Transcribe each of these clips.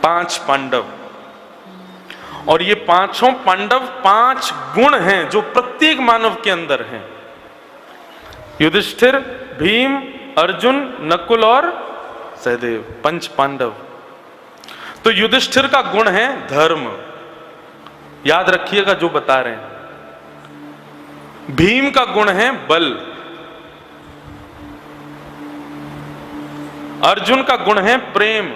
5 पांडव, और ये पांचों पांडव 5 गुण हैं जो प्रत्येक मानव के अंदर हैं। युधिष्ठिर, भीम, अर्जुन, नकुल और सहदेव, 5 पांडव। तो युधिष्ठिर का गुण है धर्म, याद रखिएगा जो बता रहे हैं। भीम का गुण है बल, अर्जुन का गुण है प्रेम,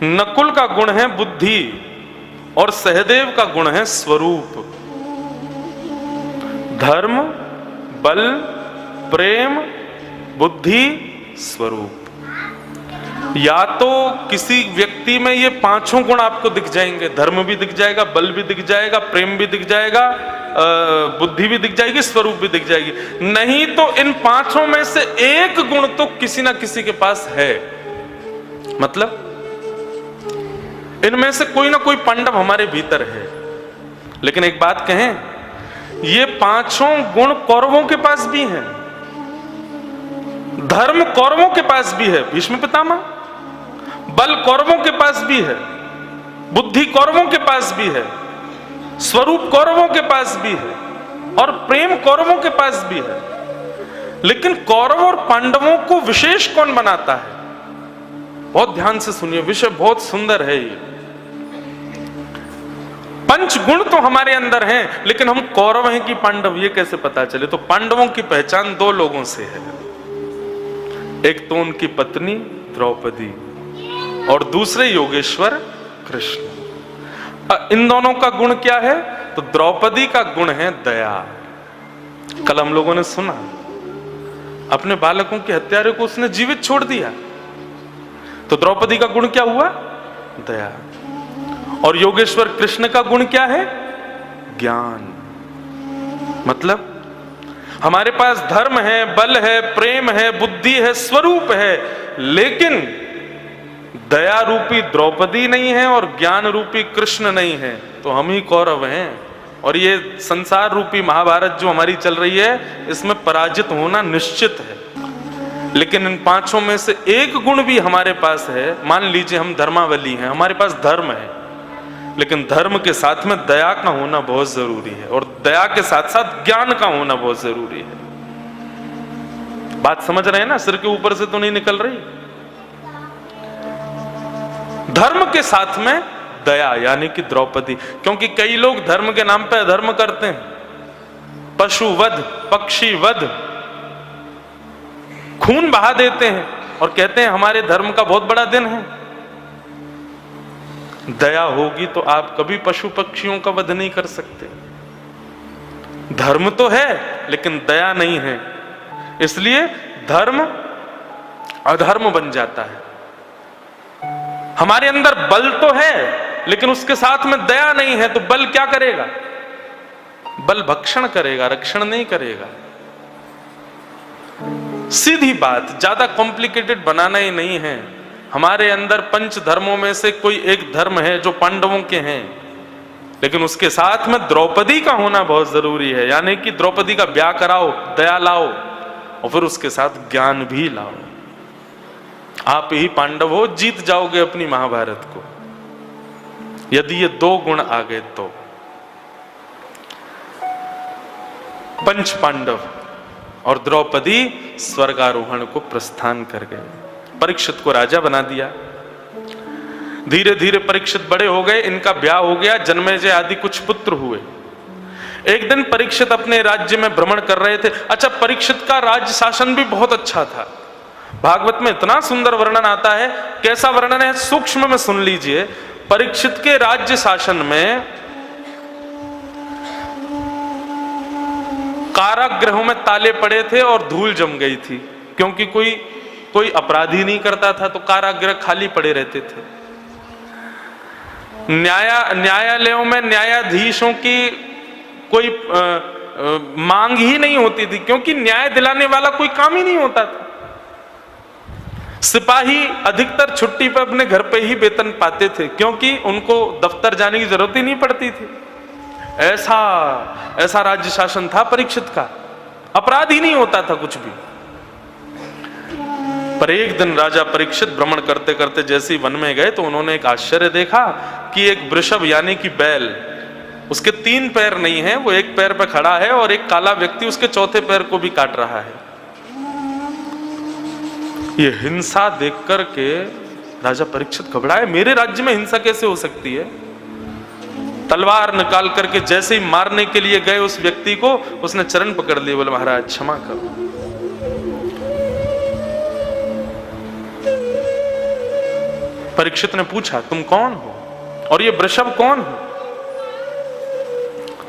नकुल का गुण है बुद्धि और सहदेव का गुण है स्वरूप। धर्म, बल, प्रेम, बुद्धि, स्वरूप। या तो किसी व्यक्ति में ये 5 गुण आपको दिख जाएंगे, धर्म भी दिख जाएगा, बल भी दिख जाएगा, प्रेम भी दिख जाएगा, बुद्धि भी दिख जाएगी, स्वरूप भी दिख जाएगी। नहीं तो इन 5 में से एक गुण तो किसी ना किसी के पास है। मतलब इनमें से कोई ना कोई पांडव हमारे भीतर है। लेकिन एक बात कहें, ये 5 गुण कौरवों के पास भी हैं, धर्म कौरवों के पास भी है, भीष्म पितामह, बल कौरवों के पास भी है, बुद्धि कौरवों के पास भी है, स्वरूप कौरवों के पास भी है और प्रेम कौरवों के पास भी है। लेकिन कौरव और पांडवों को विशेष कौन बनाता है? बहुत ध्यान से सुनिए, विषय बहुत सुंदर है ये। 5 गुण तो हमारे अंदर हैं, लेकिन हम कौरव हैं कि पांडव, ये कैसे पता चले? तो पांडवों की पहचान 2 लोगों से है। एक तो उनकी पत्नी द्रौपदी और दूसरे योगेश्वर कृष्ण। इन दोनों का गुण क्या है? तो द्रौपदी का गुण है दया। कल हम लोगों ने सुना, अपने बालकों के हत्यारे को उसने जीवित छोड़ दिया। तो द्रौपदी का गुण क्या हुआ? दया। और योगेश्वर कृष्ण का गुण क्या है? ज्ञान। मतलब हमारे पास धर्म है, बल है, प्रेम है, बुद्धि है, स्वरूप है, लेकिन दया रूपी द्रौपदी नहीं है और ज्ञान रूपी कृष्ण नहीं है, तो हम ही कौरव हैं। और ये संसार रूपी महाभारत जो हमारी चल रही है, इसमें पराजित होना निश्चित है। लेकिन इन 5 में से एक गुण भी हमारे पास है। मान लीजिए हम धर्मावली हैं, हमारे पास धर्म है, लेकिन धर्म के साथ में दया का होना बहुत जरूरी है, और दया के साथ साथ ज्ञान का होना बहुत जरूरी है। बात समझ रहे हैं ना? सिर के ऊपर से तो नहीं निकल रही। धर्म के साथ में दया, यानी कि द्रौपदी। क्योंकि कई लोग धर्म के नाम पे अधर्म करते हैं, पशुवध, पक्षी वध, खून बहा देते हैं और कहते हैं हमारे धर्म का बहुत बड़ा दिन है। दया होगी तो आप कभी पशु पक्षियों का वध नहीं कर सकते। धर्म तो है लेकिन दया नहीं है, इसलिए धर्म अधर्म बन जाता है। हमारे अंदर बल तो है लेकिन उसके साथ में दया नहीं है, तो बल क्या करेगा? बल भक्षण करेगा, रक्षण नहीं करेगा। सीधी बात, ज्यादा कॉम्प्लिकेटेड बनाना ही नहीं है। हमारे अंदर 5 धर्मों में से कोई एक धर्म है जो पांडवों के हैं, लेकिन उसके साथ में द्रौपदी का होना बहुत जरूरी है। यानी कि द्रौपदी का ब्याह कराओ, दया लाओ और फिर उसके साथ ज्ञान भी लाओ। आप ही पांडव हो, जीत जाओगे अपनी महाभारत को, यदि ये 2 गुण आ गए तो। 5 पांडव और द्रौपदी स्वर्गारोहण को प्रस्थान कर गए। परीक्षित को राजा बना दिया। धीरे धीरे परीक्षित बड़े हो गए, इनका ब्याह हो गया, जन्मेजय आदि कुछ पुत्र हुए। एक दिन परीक्षित अपने राज्य में भ्रमण कर रहे थे। अच्छा, परीक्षित का राज्य शासन भी बहुत अच्छा था। भागवत में इतना सुंदर वर्णन आता है। कैसा वर्णन है? सूक्ष्म में सुन लीजिए। परीक्षित के राज्य शासन में कारागृहों में ताले पड़े थे और धूल जम गई थी, क्योंकि कोई अपराधी नहीं करता था, तो कारागृह खाली पड़े रहते थे। न्यायालयों में न्यायाधीशों की कोई मांग ही नहीं होती थी, क्योंकि न्याय दिलाने वाला कोई काम ही नहीं होता था। सिपाही अधिकतर छुट्टी पर अपने घर पे ही वेतन पाते थे, क्योंकि उनको दफ्तर जाने की जरूरत ही नहीं पड़ती थी। ऐसा राज्य शासन था परीक्षित का, अपराध ही नहीं होता था कुछ भी। पर एक दिन राजा परीक्षित भ्रमण करते करते जैसे ही वन में गए तो उन्होंने एक आश्चर्य देखा कि एक वृषभ यानी कि बैल, उसके 3 पैर नहीं है, वो एक पैर पर खड़ा है और एक काला व्यक्ति उसके चौथे पैर को भी काट रहा है। ये हिंसा देख करके राजा परीक्षित घबराए, मेरे राज्य में हिंसा कैसे हो सकती है। तलवार निकाल करके जैसे ही मारने के लिए गए उस व्यक्ति को, उसने चरण पकड़ लिए, बोले महाराज क्षमा करो। परीक्षित ने पूछा तुम कौन हो और ये वृषभ कौन हो?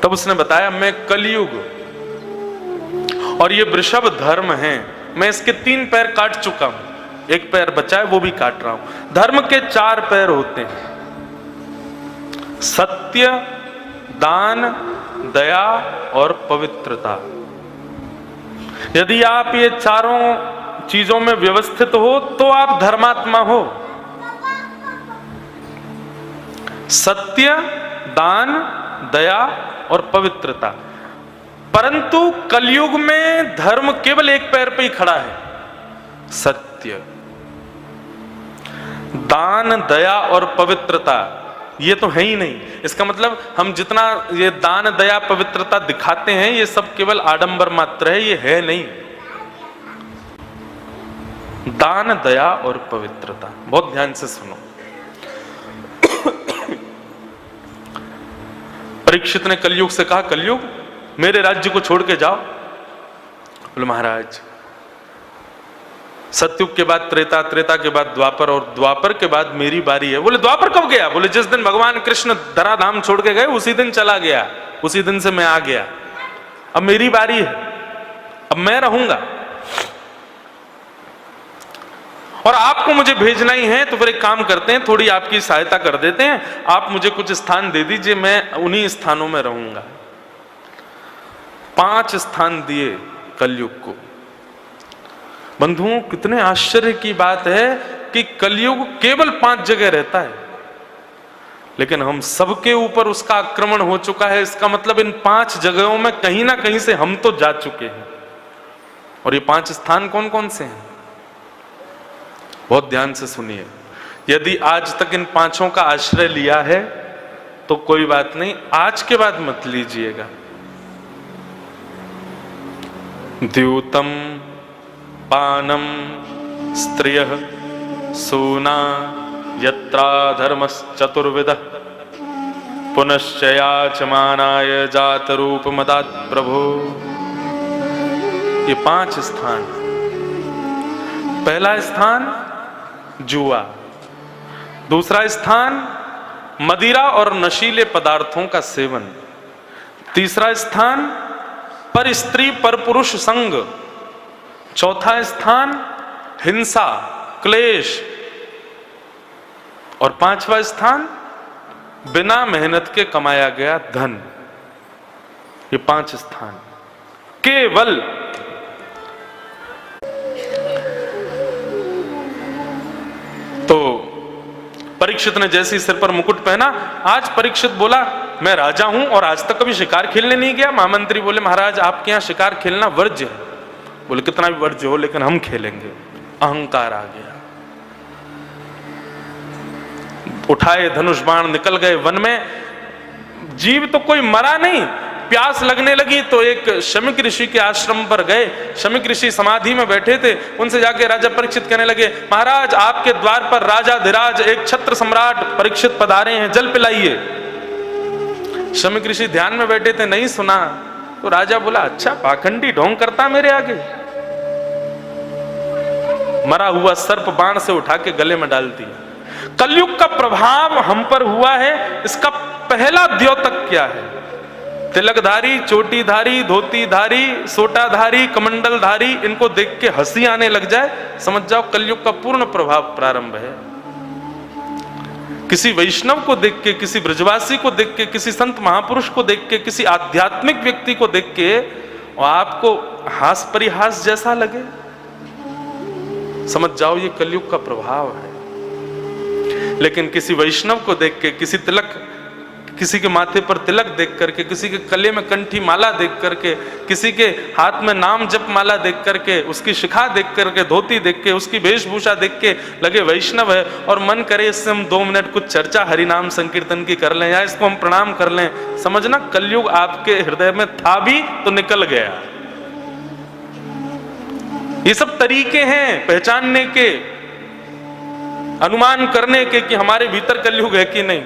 तब उसने बताया मैं कलयुग और ये वृषभ धर्म है, मैं इसके 3 पैर काट चुका हूं, एक पैर बचा है वो भी काट रहा हूं। धर्म के 4 पैर होते हैं, सत्य, दान, दया और पवित्रता। यदि आप ये चारों चीजों में व्यवस्थित हो तो आप धर्मात्मा हो। सत्य, दान, दया और पवित्रता। परंतु कलयुग में धर्म केवल एक पैर पे ही खड़ा है, सत्य। दान, दया और पवित्रता ये तो है ही नहीं। इसका मतलब हम जितना ये दान, दया, पवित्रता दिखाते हैं ये सब केवल आडंबर मात्र है, ये है नहीं। दान, दया और पवित्रता, बहुत ध्यान से सुनो। परीक्षित ने कलयुग से कहा कलयुग मेरे राज्य को छोड़ के जाओ। बोले महाराज सतयुग के बाद त्रेता, त्रेता के बाद द्वापर और द्वापर के बाद मेरी बारी है। बोले द्वापर कब गया? बोले जिस दिन भगवान कृष्ण धराधाम छोड़ के गए उसी दिन चला गया, उसी दिन से मैं आ गया, अब मेरी बारी है, अब मैं रहूंगा और आपको मुझे भेजना ही है। तो फिर एक काम करते हैं, थोड़ी आपकी सहायता कर देते हैं, आप मुझे कुछ स्थान दे दीजिए, मैं उन्हीं स्थानों में रहूंगा। 5 स्थान दिए कलयुग को। बंधुओं कितने आश्चर्य की बात है कि कलयुग केवल 5 जगह रहता है, लेकिन हम सबके ऊपर उसका आक्रमण हो चुका है। इसका मतलब इन 5 जगहों में कहीं ना कहीं से हम तो जा चुके हैं। और ये 5 स्थान कौन कौन से हैं? बहुत ध्यान से सुनिए। यदि आज तक इन 5 का आश्रय लिया है तो कोई बात नहीं, आज के बाद मत लीजिएगा। द्यूतम, पानम, स्त्रियः, सूना, यत्रा धर्मश्चतुर्विधः, पुनश्च याचमानाय जात रूप मदात् प्रभो। ये 5 स्थान। पहला स्थान जुआ, दूसरा स्थान मदिरा और नशीले पदार्थों का सेवन, तीसरा स्थान पर स्त्री पर पुरुष संग, चौथा स्थान हिंसा, क्लेश और 5वां स्थान बिना मेहनत के कमाया गया धन। ये 5 स्थान केवल। तो परीक्षित ने जैसे ही सिर पर मुकुट पहना, आज परीक्षित बोला मैं राजा हूं और आज तक कभी शिकार खेलने नहीं गया। महामंत्री बोले महाराज आपके यहां शिकार खेलना वर्ज्य है। बोले कितना भी वर्ज्य हो लेकिन हम खेलेंगे। अहंकार आ गया, उठाए धनुष बाण निकल गए वन में। जीव तो कोई मरा नहीं, प्यास लगने लगी तो एक शमीक ऋषि के आश्रम पर गए। शमीक ऋषि समाधि में बैठे थे, उनसे जाके राजा परीक्षित कहने लगे महाराज आपके द्वार पर राजा धीराज एक छत्र सम्राट परीक्षित पधारे हैं, जल पिलाइए। शमीक ऋषि ध्यान में बैठे थे, नहीं सुना। तो राजा बोला अच्छा पाखंडी ढोंग करता मेरे आगे। मरा हुआ सर्प बाण से उठा के गले में डाल दिया। कलयुग का प्रभाव हम पर हुआ है, इसका पहला द्योतक क्या है? तिलकधारी, चोटीधारी, धोतीधारी, सोटाधारी, कमंडलधारी, इनको देख के हंसी आने लग जाए, समझ जाओ कलयुग का पूर्ण प्रभाव प्रारंभ है। किसी वैष्णव को देख के, किसी ब्रजवासी को देख के, किसी संत महापुरुष को देख के, किसी आध्यात्मिक व्यक्ति को देख के और आपको हास परिहास जैसा लगे, समझ जाओ ये कलयुग का प्रभाव है। लेकिन किसी वैष्णव को देख के, किसी किसी के माथे पर तिलक देख करके, किसी के गले में कंठी माला देख करके, किसी के हाथ में नाम जप माला देख करके, उसकी शिखा देख करके, धोती देख के, उसकी वेशभूषा देख के लगे वैष्णव है, और मन करे इससे हम 2 मिनट कुछ चर्चा हरिनाम संकीर्तन की कर लें या इसको हम प्रणाम कर लें, समझना कलयुग आपके हृदय में था भी तो निकल गया। ये सब तरीके हैं पहचानने के, अनुमान करने के कि हमारे भीतर कलयुग है कि नहीं।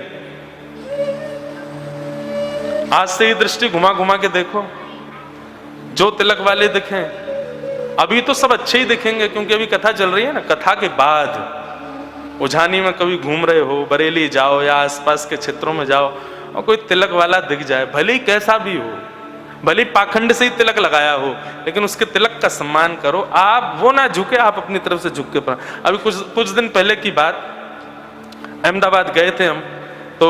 आज से ही दृष्टि घुमा घुमा के देखो, जो तिलक वाले दिखें, अभी तो सब अच्छे ही दिखेंगे क्योंकि अभी कथा चल रही है ना। कथा के बाद उझानी में कभी घूम रहे हो, बरेली जाओ या आसपास के क्षेत्रों में जाओ और कोई तिलक वाला दिख जाए, भले ही कैसा भी हो, भले ही पाखंड से ही तिलक लगाया हो, लेकिन उसके तिलक का सम्मान करो। आप वो ना झुके, आप अपनी तरफ से झुक के। अभी कुछ दिन पहले की बात, अहमदाबाद गए थे हम, तो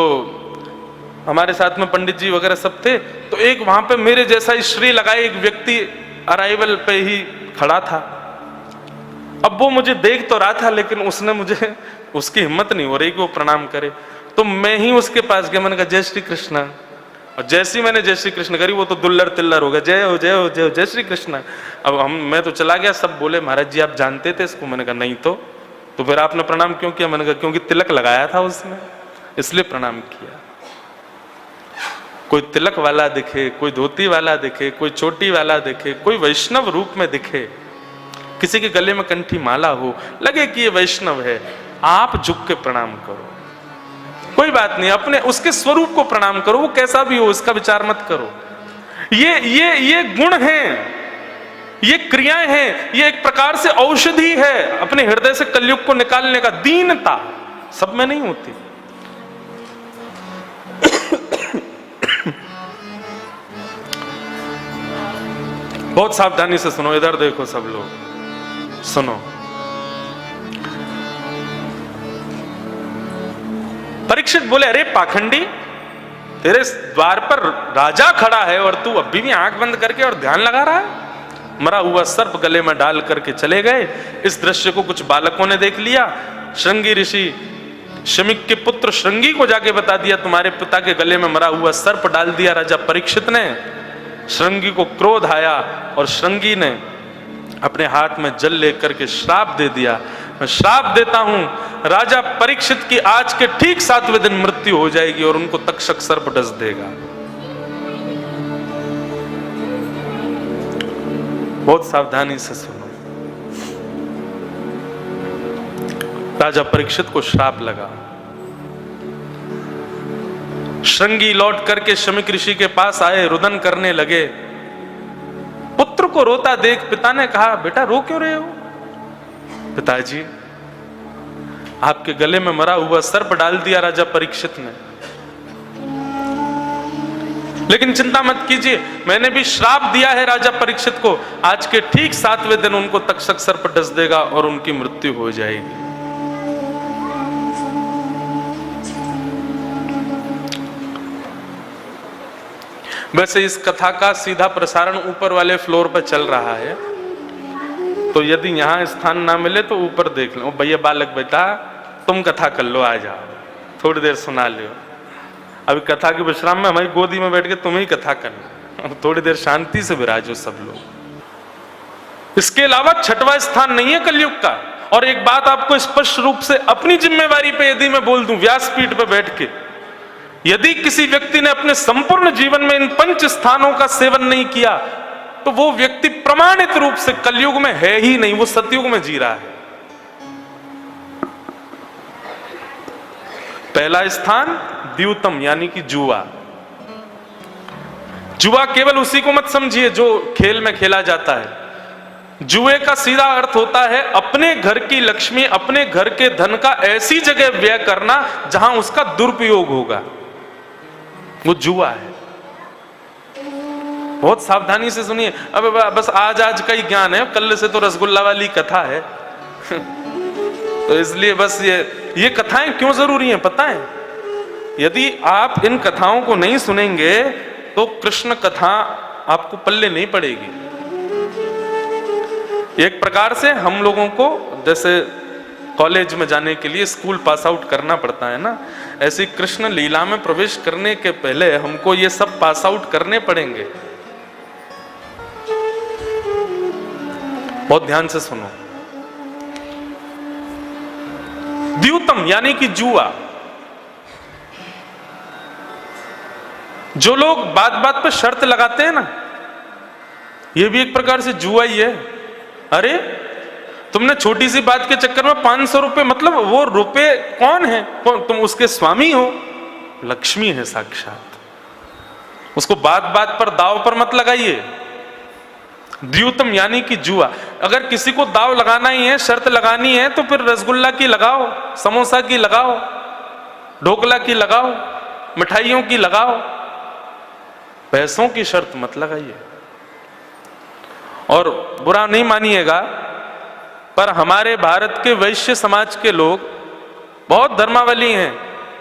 हमारे साथ में पंडित जी वगैरह सब थे, तो एक वहां पे मेरे जैसा श्री लगाए एक व्यक्ति अराइवल पे ही खड़ा था। अब वो मुझे देख तो रहा था, लेकिन उसने मुझे, उसकी हिम्मत नहीं हो रही कि वो प्रणाम करे, तो मैं ही उसके पास गया, मैंने कहा जय श्री कृष्ण, और जैसी मैंने जय श्री कृष्ण करी वो तो दुल्लर तिल्लर हो गया, जय हो जय हो जय हो, जय श्री कृष्ण। अब मैं तो चला गया, सब बोले महाराज जी आप जानते थे इसको, मैंने कहा नहीं तो फिर आपने प्रणाम क्यों किया? मैंने कहा क्योंकि तिलक लगाया था उसने, इसलिए प्रणाम किया। कोई तिलक वाला दिखे, कोई धोती वाला दिखे, कोई चोटी वाला दिखे, कोई वैष्णव रूप में दिखे, किसी के गले में कंठी माला हो, लगे कि ये वैष्णव है, आप झुक के प्रणाम करो, कोई बात नहीं, अपने उसके स्वरूप को प्रणाम करो, वो कैसा भी हो इसका विचार मत करो। ये गुण हैं, ये क्रियाएं हैं, ये एक प्रकार से औषधि है अपने हृदय से कलयुग को निकालने का। दीनता सब में नहीं होती। बहुत सावधानी से सुनो, इधर देखो सब लोग सुनो। परीक्षित बोले अरे पाखंडी, तेरे द्वार पर राजा खड़ा है और तू अभी भी आंख बंद करके और ध्यान लगा रहा है। मरा हुआ सर्प गले में डाल करके चले गए। इस दृश्य को कुछ बालकों ने देख लिया। श्रृंगी ऋषि शमिक के पुत्र श्रृंगी को जाके बता दिया तुम्हारे पिता के गले में मरा हुआ सर्प डाल दिया राजा परीक्षित ने। श्रृंगी को क्रोध आया और श्रृंगी ने अपने हाथ में जल लेकर के श्राप दे दिया, मैं श्राप देता हूं राजा परीक्षित की आज के ठीक 7वें दिन मृत्यु हो जाएगी और उनको तक्षक सर्प डस देगा। बहुत सावधानी से सुनो। राजा परीक्षित को श्राप लगा। श्रृंगी लौट करके शमिक ऋषि के पास आए, रुदन करने लगे। पुत्र को रोता देख पिता ने कहा बेटा रो क्यों रहे हो? पिताजी आपके गले में मरा हुआ सर्प डाल दिया राजा परीक्षित ने, लेकिन चिंता मत कीजिए, मैंने भी श्राप दिया है राजा परीक्षित को, आज के ठीक 7वें दिन उनको तक्षक सर्प डस देगा और उनकी मृत्यु हो जाएगी। वैसे इस कथा का सीधा प्रसारण ऊपर वाले फ्लोर पर चल रहा है, तो यदि यहां स्थान ना मिले तो ऊपर देख लो। भैया बालक बेटा तुम कथा कर लो, आ जाओ थोड़ी देर सुना लो। अभी कथा के विश्राम में हमारी गोदी में बैठ के तुम ही कथा करना, थोड़ी देर शांति से विराजो सब लोग। इसके अलावा 6वां स्थान नहीं है कलयुग का। और एक बात आपको स्पष्ट रूप से अपनी जिम्मेवारी पे यदि मैं बोल दूं व्यासपीठ पे बैठ के, यदि किसी व्यक्ति ने अपने संपूर्ण जीवन में इन 5 स्थानों का सेवन नहीं किया तो वो व्यक्ति प्रमाणित रूप से कलयुग में है ही नहीं, वो सतयुग में जी रहा है। पहला स्थान द्यूतम यानी कि जुआ। जुआ केवल उसी को मत समझिए जो खेल में खेला जाता है। जुए का सीधा अर्थ होता है अपने घर की लक्ष्मी, अपने घर के धन का ऐसी जगह व्यय करना जहां उसका दुरुपयोग होगा, वो जुआ है। बहुत सावधानी से सुनिए। अब बस आज का ही ज्ञान है, कल से तो रसगुल्ला वाली कथा है तो इसलिए बस ये कथाएं क्यों जरूरी हैं पता है? यदि आप इन कथाओं को नहीं सुनेंगे तो कृष्ण कथा आपको पल्ले नहीं पड़ेगी। एक प्रकार से हम लोगों को जैसे कॉलेज में जाने के लिए स्कूल पास आउट करना पड़ता है ना, ऐसे कृष्ण लीला में प्रवेश करने के पहले हमको ये सब पास आउट करने पड़ेंगे। बहुत ध्यान से सुनो। द्यूतम यानी कि जुआ। जो लोग बात बात पे शर्त लगाते हैं ना, ये भी एक प्रकार से जुआ ही है। अरे तुमने छोटी सी बात के चक्कर में 500 रुपए, मतलब वो रुपए कौन है? तुम उसके स्वामी हो, लक्ष्मी है साक्षात। उसको बात बात पर दाव पर मत लगाइए। द्यूतम यानी कि जुआ। अगर किसी को दाव लगाना ही है, शर्त लगानी है, तो फिर रसगुल्ला की लगाओ, समोसा की लगाओ, ढोकला की लगाओ, मिठाइयों की लगाओ, पैसों की शर्त मत लगाइए। और बुरा नहीं मानिएगा, पर हमारे भारत के वैश्य समाज के लोग बहुत धर्मावली हैं,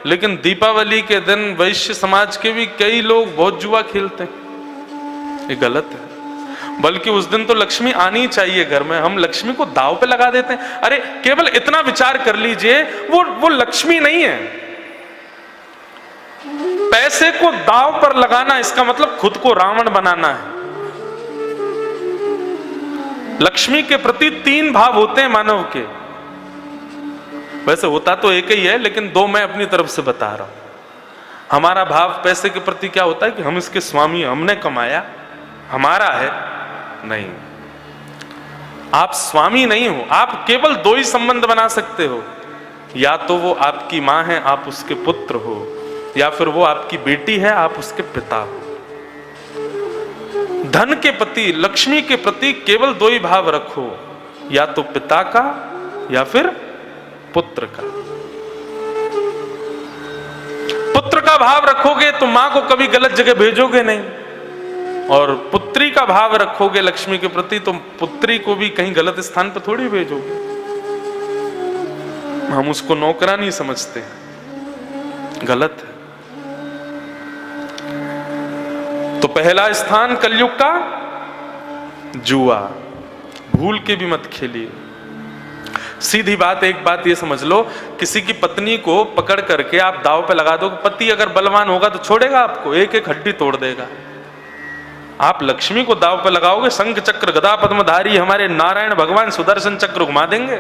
लेकिन दीपावली के दिन वैश्य समाज के भी कई लोग बहुत जुआ खेलते हैं। ये गलत है। बल्कि उस दिन तो लक्ष्मी आनी चाहिए घर में, हम लक्ष्मी को दाव पे लगा देते हैं। अरे केवल इतना विचार कर लीजिए, वो लक्ष्मी नहीं है। पैसे को दाव पर लगाना, इसका मतलब खुद को रावण बनाना है। लक्ष्मी के प्रति 3 भाव होते हैं मानव के। वैसे होता तो एक ही है, लेकिन 2 मैं अपनी तरफ से बता रहा हूं। हमारा भाव पैसे के प्रति क्या होता है कि हम इसके स्वामी, हमने कमाया, हमारा है। नहीं, आप स्वामी नहीं हो। आप केवल 2 ही संबंध बना सकते हो, या तो वो आपकी मां है, आप उसके पुत्र हो, या फिर वो आपकी बेटी है, आप उसके पिता हो। धन के प्रति, लक्ष्मी के प्रति केवल 2 ही भाव रखो, या तो पिता का या फिर पुत्र का। पुत्र का भाव रखोगे तो मां को कभी गलत जगह भेजोगे नहीं, और पुत्री का भाव रखोगे लक्ष्मी के प्रति तो पुत्री को भी कहीं गलत स्थान पर थोड़ी भेजोगे। हम उसको नौकरानी समझते हैं, गलत है। तो पहला स्थान कलयुग का जुआ, भूल के भी मत खेलिए। सीधी बात, एक बात ये समझ लो, किसी की पत्नी को पकड़ करके आप दाव पे लगा दो, पति अगर बलवान होगा तो छोड़ेगा आपको, एक एक हड्डी तोड़ देगा। आप लक्ष्मी को दाव पे लगाओगे, शंख चक्र गदा पद्मधारी हमारे नारायण भगवान सुदर्शन चक्र घुमा देंगे।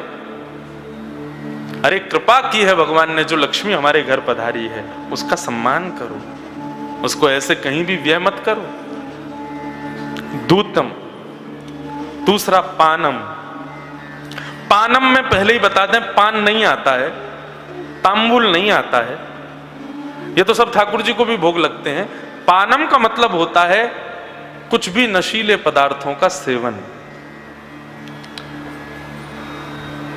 अरे कृपा की है भगवान ने, जो लक्ष्मी हमारे घर पधारी है उसका सम्मान करो, उसको ऐसे कहीं भी व्यय मत करो। दूतम। दूसरा पानम। पानम में पहले ही बता दें, पान नहीं आता है, तांबुल नहीं आता है, ये तो सब ठाकुर जी को भी भोग लगते हैं। पानम का मतलब होता है कुछ भी नशीले पदार्थों का सेवन।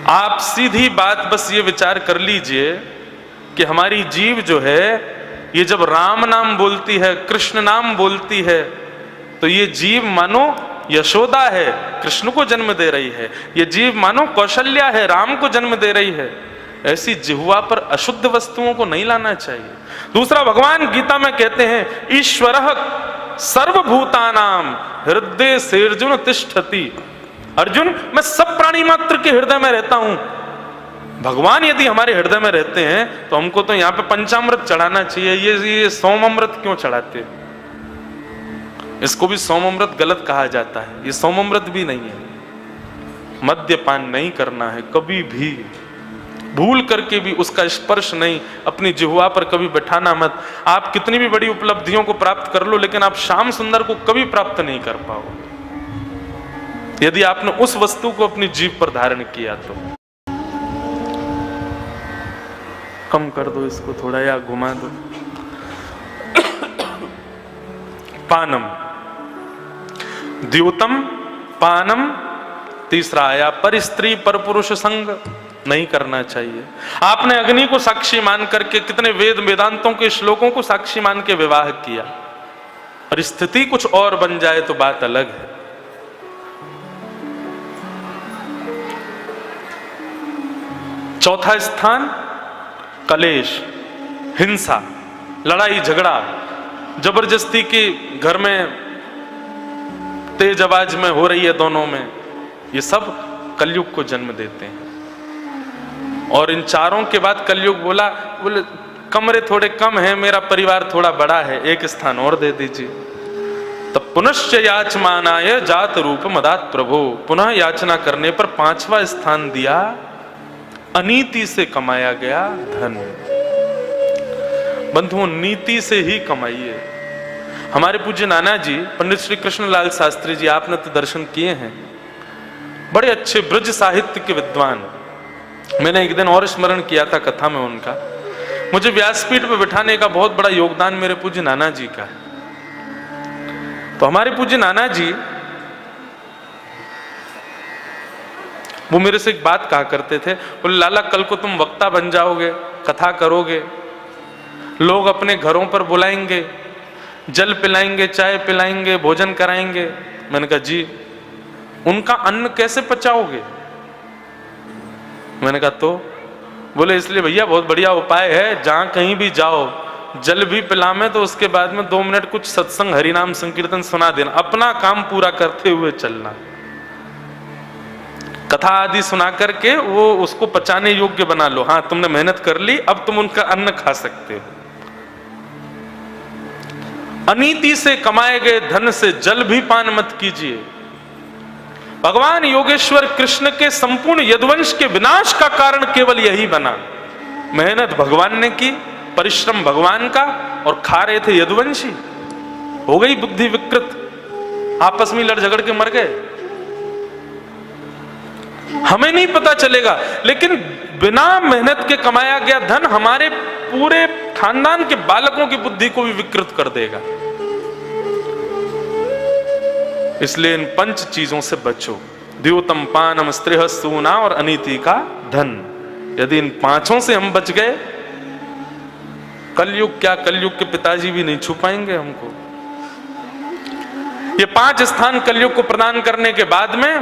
आप सीधी बात बस ये विचार कर लीजिए कि हमारी जीव जो है, ये जब राम नाम बोलती है, कृष्ण नाम बोलती है, तो ये जीव मानो यशोदा है, कृष्ण को जन्म दे रही है। ये जीव मानो कौशल्या है, राम को जन्म दे रही है। ऐसी जिह्वा पर अशुद्ध वस्तुओं को नहीं लाना चाहिए। दूसरा, भगवान गीता में कहते हैं, ईश्वरः सर्वभूतानाम हृदय सेर्जुन तिष्ठति। अर्जुन, मैं सब प्राणी मात्र के हृदय में रहता हूं। भगवान यदि हमारे हृदय में रहते हैं तो हमको तो यहाँ पे पंचामृत चढ़ाना चाहिए। ये सोमामृत क्यों चढ़ाते? इसको भी सोमामृत गलत कहा जाता है, ये सोमामृत भी नहीं है। मद्यपान नहीं करना है कभी भी, भूल करके भी उसका स्पर्श नहीं, अपनी जिह्वा पर कभी बैठाना मत। आप कितनी भी बड़ी उपलब्धियों को प्राप्त कर लो, लेकिन आप श्याम सुंदर को कभी प्राप्त नहीं कर पाओ यदि आपने उस वस्तु को अपनी जीभ पर धारण किया तो। कम कर दो इसको थोड़ा, या घुमा दो। पानम, द्यूतम, पानम। तीसरा आया पर स्त्री पर पुरुष संग नहीं करना चाहिए। आपने अग्नि को साक्षी मान करके कितने वेद वेदांतों के श्लोकों को साक्षी मान के विवाह किया, और स्थिति कुछ और बन जाए तो बात अलग है। चौथा स्थान कलेश, हिंसा, लड़ाई झगड़ा, जबरदस्ती की घर में तेज आवाज में हो रही है दोनों में, ये सब कलयुग को जन्म देते हैं। और इन चारों के बाद कलयुग बोले कमरे थोड़े कम हैं, मेरा परिवार थोड़ा बड़ा है, एक स्थान और दे दीजिए। तब पुनश्च याचमानाय जात रूप मदात प्रभो, पुनः याचना करने पर 5वां स्थान दिया अनीति से कमाया गया धन। बंधुओं, नीति से ही कमाइए। हमारे पूज्य नाना जी पंडित श्री कृष्णलाल शास्त्री जी, आपने तो दर्शन किए हैं, बड़े अच्छे ब्रज साहित्य के विद्वान। मैंने एक दिन और स्मरण किया था कथा में उनका। मुझे व्यासपीठ पर बिठाने का बहुत बड़ा योगदान मेरे पूज्य नाना जी का है। तो हमारे पूज्य नाना जी वो मेरे से एक बात कहा करते थे, बोले लाला कल को तुम वक्ता बन जाओगे, कथा करोगे, लोग अपने घरों पर बुलाएंगे, जल पिलाएंगे, चाय पिलाएंगे, भोजन कराएंगे। मैंने कहा जी उनका अन्न कैसे पचाओगे? मैंने कहा तो बोले इसलिए भैया बहुत बढ़िया उपाय है, जहां कहीं भी जाओ जल भी पिलामे तो उसके बाद में 2 मिनट कुछ सत्संग हरिनाम संकीर्तन सुना देना, अपना काम पूरा करते हुए चलना। कथा आदि सुना करके वो उसको पचाने योग्य बना लो। हाँ तुमने मेहनत कर ली, अब तुम उनका अन्न खा सकते हो। अनीति से कमाए गए धन से जल भी पान मत कीजिए। भगवान योगेश्वर कृष्ण के संपूर्ण यदुवंश के विनाश का कारण केवल यही बना। मेहनत भगवान ने की, परिश्रम भगवान का, और खा रहे थे यदुवंशी। हो गई बुद्धि विकृत, आपस में लड़ झगड़ के मर गए। हमें नहीं पता चलेगा, लेकिन बिना मेहनत के कमाया गया धन हमारे पूरे खानदान के बालकों की बुद्धि को भी विकृत कर देगा। इसलिए इन 5 चीजों से बचो। द्योतम पानम स्त्रीह सूना और अनीति का धन। यदि इन 5 से हम बच गए, कलयुग क्या, कलयुग के पिताजी भी नहीं छू पाएंगे हमको। ये 5 स्थान कलयुग को प्रदान करने के बाद में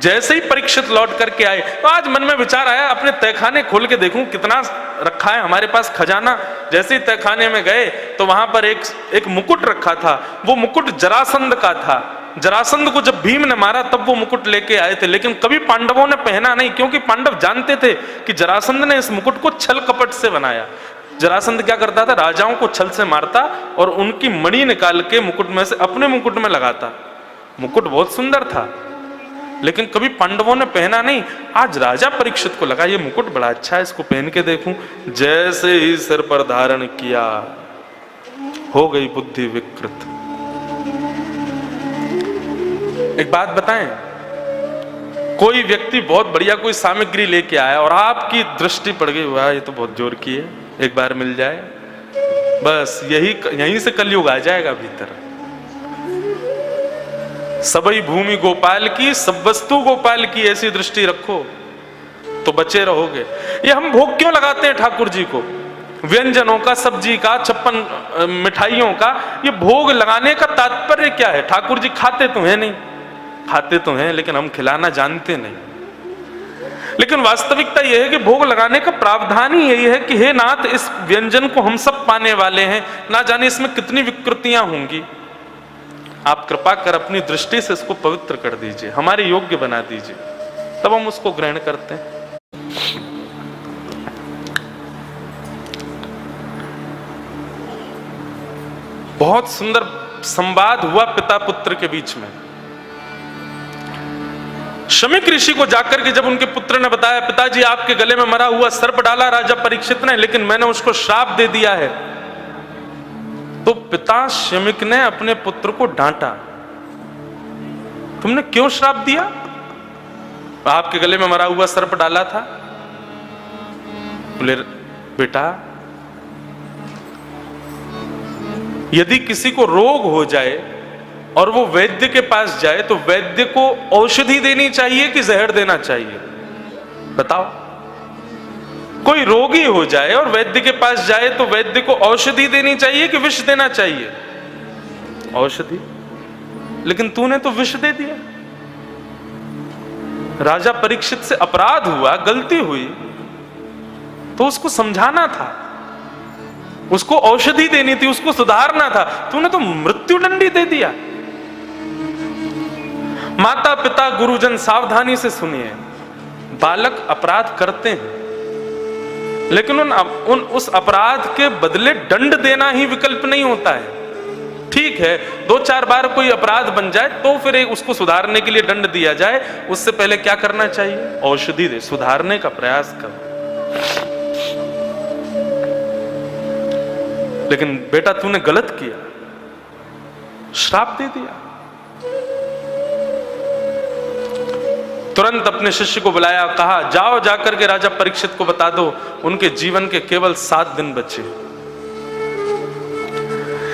जैसे ही परीक्षित लौट करके आए, तो आज मन में विचार आया अपने तहखाने खोल के देखूं कितना रखा है हमारे पास खजाना। जैसे ही तहखाने में गए तो वहां पर एक मुकुट रखा था। वो मुकुट जरासंध का था। जरासंध को जब भीम ने मारा तब वो मुकुट लेके आए थे, लेकिन कभी पांडवों ने पहना नहीं, क्योंकि पांडव जानते थे कि जरासंध ने इस मुकुट को छल कपट से बनाया। जरासंध क्या करता था, राजाओं को छल से मारता और उनकी मणि निकाल के मुकुट में से अपने मुकुट में लगाता। मुकुट बहुत सुंदर था, लेकिन कभी पांडवों ने पहना नहीं। आज राजा परीक्षित को लगा ये मुकुट बड़ा अच्छा है, इसको पहन के देखूं। जैसे ही सिर पर धारण किया, हो गई बुद्धि विकृत। एक बात बताएं, कोई व्यक्ति बहुत बढ़िया कोई सामग्री लेके आया और आपकी दृष्टि पड़ गई, वाह ये तो बहुत जोर की है, एक बार मिल जाए, बस यहीं से कलयुग आ जाएगा भीतर। सबई भूमि गोपाल की, सब वस्तु गोपाल की, ऐसी दृष्टि रखो तो बचे रहोगे। ये हम भोग क्यों लगाते हैं ठाकुर जी को? व्यंजनों का, सब्जी का, 56 मिठाइयों का, ये भोग लगाने का तात्पर्य क्या है? ठाकुर जी खाते तो हैं नहीं, खाते तो हैं लेकिन हम खिलाना जानते नहीं। लेकिन वास्तविकता यह है कि भोग लगाने का प्रावधान ही यही है कि हे नाथ, इस व्यंजन को हम सब पाने वाले हैं, ना जाने इसमें कितनी विकृतियां होंगी। आप कृपा कर अपनी दृष्टि से इसको पवित्र कर दीजिए, हमारे योग्य बना दीजिए, तब हम उसको ग्रहण करते हैं। बहुत सुंदर संवाद हुआ पिता पुत्र के बीच में। शमीक ऋषि को जाकर के जब उनके पुत्र ने बताया, पिताजी आपके गले में मरा हुआ सर्प डाला राजा परीक्षित ने, लेकिन मैंने उसको श्राप दे दिया है। तो पिता शमीक ने अपने पुत्र को डांटा, तुमने क्यों श्राप दिया? आपके गले में मरा हुआ सर्प डाला था। बोले बेटा, यदि किसी को रोग हो जाए और वो वैद्य के पास जाए तो वैद्य को औषधि देनी चाहिए कि जहर देना चाहिए? बताओ। कोई रोगी हो जाए और वैद्य के पास जाए तो वैद्य को औषधि देनी चाहिए कि विष देना चाहिए? औषधि। लेकिन तूने तो विष दे दिया। राजा परीक्षित से अपराध हुआ, गलती हुई, तो उसको समझाना था, उसको औषधि देनी थी, उसको सुधारना था। तूने तो मृत्युदंडी दे दिया। माता पिता गुरुजन सावधानी से सुनिए, बालक अपराध करते हैं, लेकिन उस अपराध के बदले दंड देना ही विकल्प नहीं होता है। ठीक है, 2-4 बार कोई अपराध बन जाए तो फिर उसको सुधारने के लिए दंड दिया जाए, उससे पहले क्या करना चाहिए? औषधि दे, सुधारने का प्रयास कर। लेकिन बेटा तूने गलत किया, श्राप दे दिया। तुरंत अपने शिष्य को बुलाया, कहा जाओ जाकर के राजा परीक्षित को बता दो उनके जीवन के केवल 7 दिन बचे।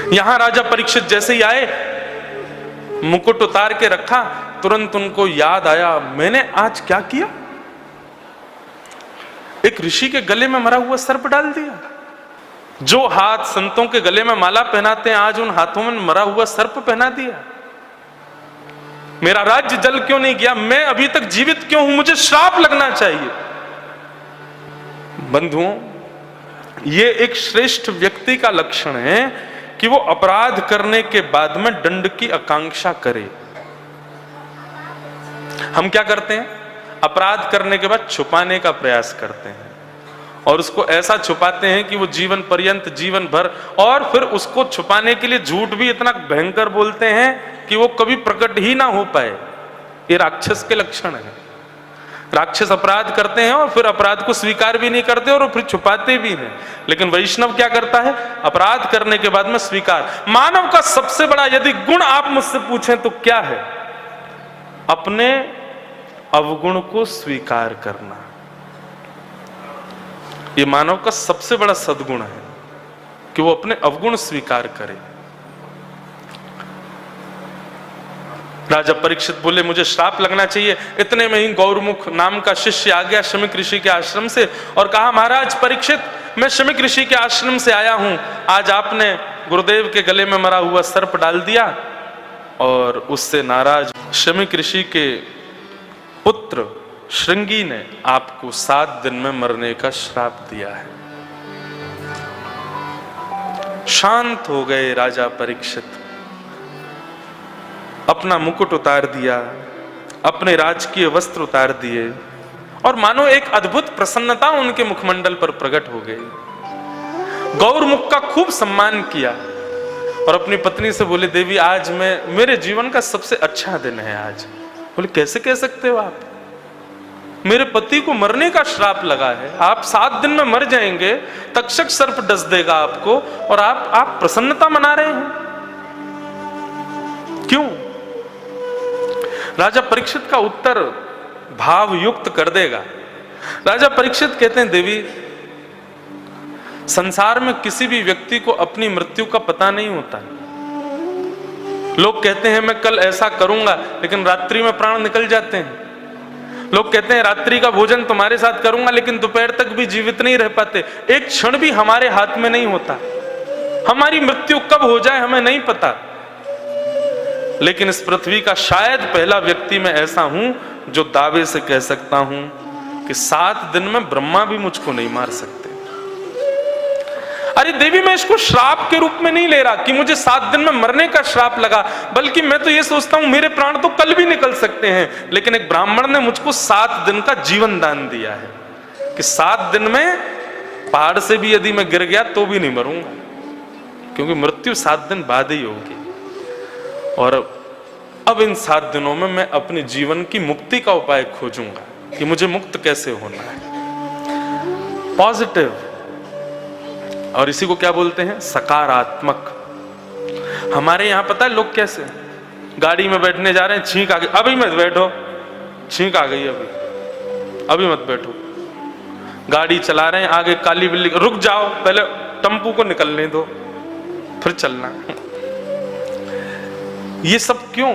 यहां राजा परीक्षित जैसे ही आए, मुकुट उतार के रखा, तुरंत उनको याद आया मैंने आज क्या किया? एक ऋषि के गले में मरा हुआ सर्प डाल दिया। जो हाथ संतों के गले में माला पहनाते हैं, आज उन हाथों में मरा हुआ सर्प पहना दिया। मेरा राज्य जल क्यों नहीं गया? मैं अभी तक जीवित क्यों हूं? मुझे श्राप लगना चाहिए। बंधुओं, ये एक श्रेष्ठ व्यक्ति का लक्षण है कि वो अपराध करने के बाद में दंड की आकांक्षा करे। हम क्या करते हैं? अपराध करने के बाद छुपाने का प्रयास करते हैं और उसको ऐसा छुपाते हैं कि वो जीवन पर्यंत, जीवन भर, और फिर उसको छुपाने के लिए झूठ भी इतना भयंकर बोलते हैं कि वो कभी प्रकट ही ना हो पाए। ये राक्षस के लक्षण है। राक्षस अपराध करते हैं और फिर अपराध को स्वीकार भी नहीं करते और फिर छुपाते भी हैं। लेकिन वैष्णव क्या करता है? अपराध करने के बाद में स्वीकार। मानव का सबसे बड़ा यदि गुण आप मुझसे पूछें तो क्या है? अपने अवगुण को स्वीकार करना। ये मानव का सबसे बड़ा सद्गुण है कि वो अपने अवगुण स्वीकार करे। राजा परीक्षित बोले मुझे श्राप लगना चाहिए। इतने में ही गौरमुख नाम का शिष्य आ गया शमीक ऋषि के आश्रम से और कहा महाराज परीक्षित, मैं शमीक ऋषि के आश्रम से आया हूं। आज आपने गुरुदेव के गले में मरा हुआ सर्प डाल दिया और उससे नाराज शमीक ऋषि के पुत्र श्रृंगी ने आपको 7 दिन में मरने का श्राप दिया है। शांत हो गए राजा परीक्षित, अपना मुकुट उतार दिया, अपने राजकीय वस्त्र उतार दिए और मानो एक अद्भुत प्रसन्नता उनके मुखमंडल पर प्रकट हो गई। गौरमुख का खूब सम्मान किया और अपनी पत्नी से बोले देवी आज मेरे जीवन का सबसे अच्छा दिन है आज। बोले कैसे कह सकते हो आप? मेरे पति को मरने का श्राप लगा है, आप 7 दिन में मर जाएंगे, तक्षक सर्प डस देगा आपको और आप प्रसन्नता मना रहे हैं, क्यों? राजा परीक्षित का उत्तर भाव युक्त कर देगा। राजा परीक्षित कहते हैं देवी, संसार में किसी भी व्यक्ति को अपनी मृत्यु का पता नहीं होता। लोग कहते हैं मैं कल ऐसा करूंगा, लेकिन रात्रि में प्राण निकल जाते हैं। लोग कहते हैं रात्रि का भोजन तुम्हारे साथ करूंगा, लेकिन दोपहर तक भी जीवित नहीं रह पाते। एक क्षण भी हमारे हाथ में नहीं होता। हमारी मृत्यु कब हो जाए हमें नहीं पता। लेकिन इस पृथ्वी का शायद पहला व्यक्ति मैं ऐसा हूं जो दावे से कह सकता हूं कि 7 दिन में ब्रह्मा भी मुझको नहीं मार सकते। अरे देवी, मैं इसको श्राप के रूप में नहीं ले रहा कि मुझे 7 दिन में मरने का श्राप लगा, बल्कि मैं तो ये सोचता हूं मेरे प्राण तो कल भी निकल सकते हैं, लेकिन एक ब्राह्मण ने मुझको 7 दिन का जीवन दान दिया है कि 7 दिन में पहाड़ से भी यदि मैं गिर गया तो भी नहीं मरूंगा, क्योंकि मृत्यु 7 दिन बाद ही होगी। और अब इन 7 दिनों में मैं अपने जीवन की मुक्ति का उपाय खोजूंगा कि मुझे मुक्त कैसे होना है। पॉजिटिव, और इसी को क्या बोलते हैं? सकारात्मक। हमारे यहां पता है लोग कैसे? गाड़ी में बैठने जा रहे हैं, छींक आ गई, अभी मत बैठो, छींक आ गई, अभी मत बैठो। गाड़ी चला रहे हैं, आगे काली बिल्ली, रुक जाओ, पहले टम्पू को निकलने दो फिर चलना। ये सब क्यों?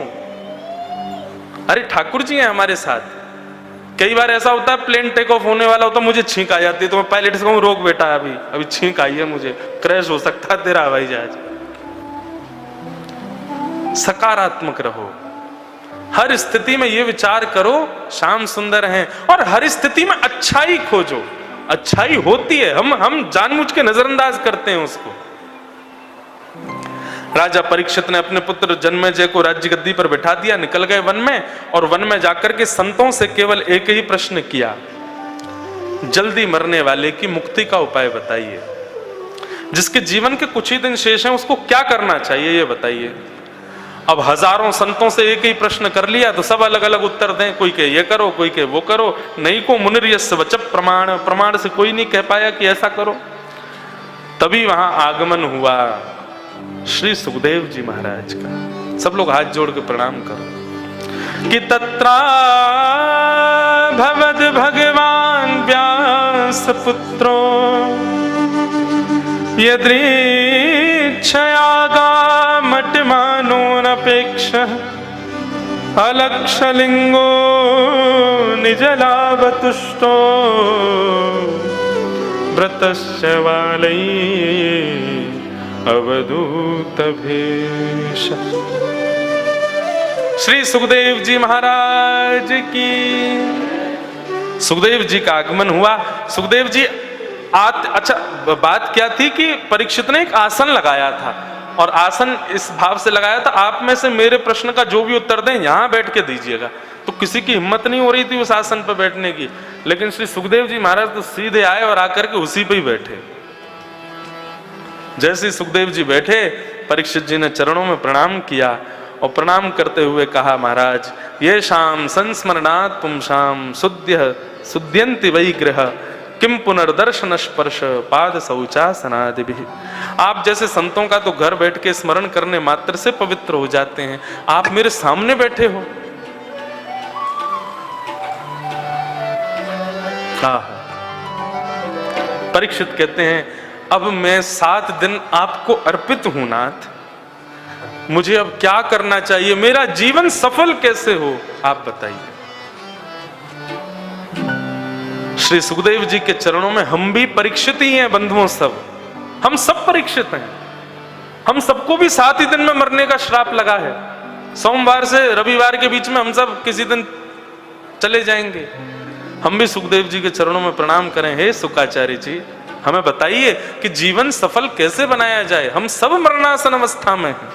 अरे ठाकुर जी हैं हमारे साथ। कई बार ऐसा होता है प्लेन टेक ऑफ होने वाला होता, मुझे छींक आ जाती है, तो मैं पायलट से कहूं रोक बेटा, अभी छींक आई है, मुझे क्रैश हो सकता है तेरा हवाई जहाज। सकारात्मक रहो, हर स्थिति में ये विचार करो श्याम सुंदर हैं, और हर स्थिति में अच्छाई खोजो। अच्छाई होती है, हम जानबूझ के नजरअंदाज करते हैं उसको। राजा परीक्षित ने अपने पुत्र जन्मेजय को राज्य गद्दी पर बिठा दिया, निकल गए वन में, और वन में जाकर के संतों से केवल एक ही प्रश्न किया जल्दी मरने वाले की मुक्ति का उपाय बताइए। जिसके जीवन के कुछ ही दिन शेष हैं उसको क्या करना चाहिए ये बताइए। अब हजारों संतों से एक ही प्रश्न कर लिया तो सब अलग अलग उत्तर दें, कोई के ये करो, कोई के वो करो। नहीं को मुनिर्यस्य वचः प्रमाण, प्रमाण से कोई नहीं कह पाया कि ऐसा करो। तभी वहां आगमन हुआ श्री सुखदेव जी महाराज का। सब लोग हाथ जोड़ के प्रणाम करो कि तत्रा भवद भगवान व्यास पुत्रो यदृच्छयागामटिमानोऽनपेक्षः अलक्षलिंगो निजलावतुष्टो व्रतस्य वालै अवधूत भेष। श्री सुखदेव जी महाराज की। सुखदेव जी का आगमन हुआ। सुखदेव जी अच्छा बात क्या थी कि परीक्षित ने एक आसन लगाया था और आसन इस भाव से लगाया था, आप में से मेरे प्रश्न का जो भी उत्तर दें यहां बैठ के दीजिएगा। तो किसी की हिम्मत नहीं हो रही थी उस आसन पर बैठने की, लेकिन श्री सुखदेव जी महाराज तो सीधे आए और आकर के उसी पे ही बैठे। जैसे सुखदेव जी बैठे, परीक्षित जी ने चरणों में प्रणाम किया और प्रणाम करते हुए कहा, महाराज ये शाम संस्मरणात् पुंसाम शुद्ध शुद्ध्यन्ति वै गृह किम पुनर्दर्शन स्पर्श पाद शौचासनादिभिः। आप जैसे संतों का तो घर बैठ के स्मरण करने मात्र से पवित्र हो जाते हैं, आप मेरे सामने बैठे हो। परीक्षित कहते हैं, अब मैं 7 दिन आपको अर्पित हूं नाथ, मुझे अब क्या करना चाहिए, मेरा जीवन सफल कैसे हो आप बताइए। श्री सुखदेव जी के चरणों में हम भी परीक्षित ही हैं बंधुओं, सब हम सब परीक्षित हैं। हम सबको भी 7 ही दिन में मरने का श्राप लगा है। सोमवार से रविवार के बीच में हम सब किसी दिन चले जाएंगे। हम भी सुखदेव जी के चरणों में प्रणाम करें, हे सुखाचार्य जी हमें बताइए कि जीवन सफल कैसे बनाया जाए, हम सब मरणासन अवस्था में हैं।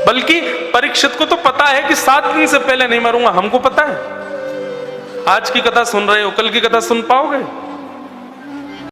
बल्कि परीक्षित को तो पता है कि 7 दिन से पहले नहीं मरूंगा, हमको पता है। आज की कथा सुन रहे हो, कल की कथा सुन पाओगे?